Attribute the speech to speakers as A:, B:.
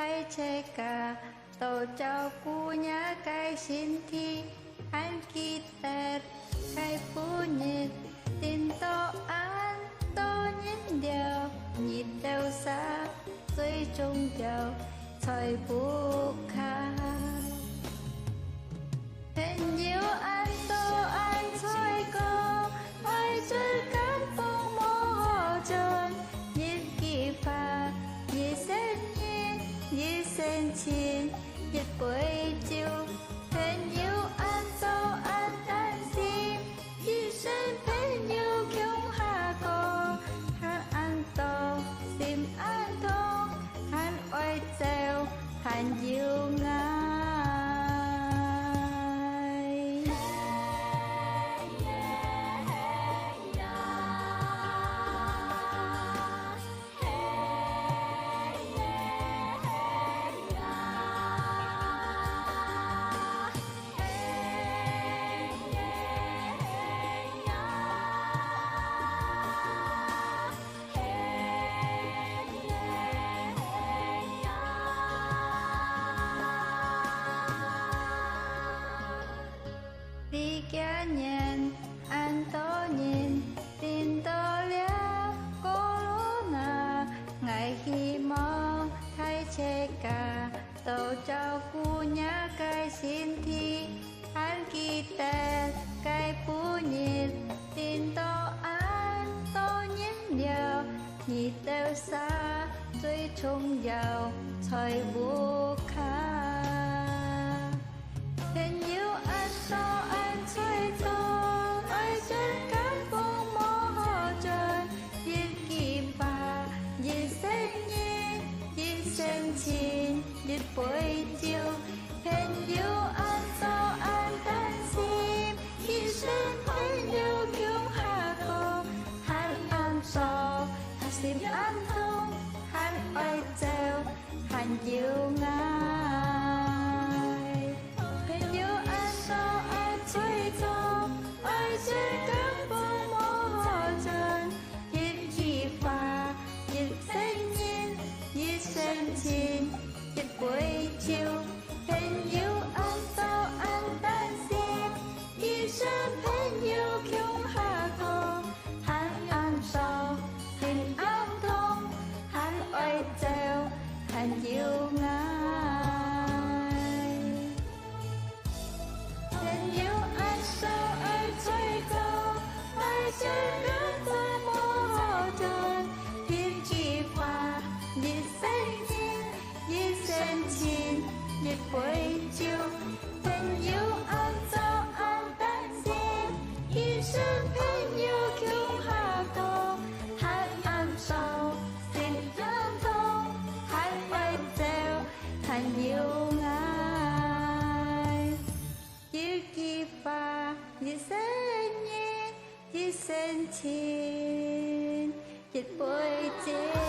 A: thay che cả tổ cho cu nhá cái xin thi anh kỳ tết cái phu nhiệt tin to an to nhìn đều nhịp đều xa dưới trung đều thời phúc khá hình nhiều anh to anh thôi có ai chơi cán phong mô hồ trơn nhịp kỳ phà nhịp sen nhiên nhịp sen chín nhịp buổi chiều hình nhiều anh to anh tan sim nhịp sen thấy nhiều không hà có hát anh to sim anh thô hắn oai treo hắn yêu ngài đi kia nhìn anh to nhìn tin to liao corona ngày khi mong thay che cả tổ cho cu nhá cái xin thi anh kỳ tết cái phu nhiệt tin to anh to nhìn điều nhịp đều xa dưới trung giàu thời vô khá hình như anh to anh chơi to ai chơi cán phong mô hồ trơn nhìn kỳ bà nhìn sen nhiên nhìn sen chín nhìn buổi chiều hình như anh to anh tan sim nhìn sen thấy nhiều kiểu hà cô hắn ăn sò hắn sim ăn thông hắn oai treo hắn yêu ngài hình như anh to anh chơi to ai chơi cán phong mô hồ trơn nhìn kỳ phà nhìn sen nhiên nhìn sen chín nhìn buổi chiều hình như anh to anh tan sim nhìn sen thấy nhiều kiểu hà cô hắn ăn sò hình ăn thông hắn oai treo hắn yêu ngài hình như anh sao anh chơi to ai chơi cán phong mô hồ trơn nhìn kỳ phà nhìn sen nhiên nhìn sen chín nhìn buổi chiều hình như anh to anh tan sim nhìn sen thấy nhiều kiểu hà cô hắn ăn sầu hình ăn thông hắn oai treo hắn yêu ngài như kỳ phà như sen nhiên như sen chín nhìn buổi chiều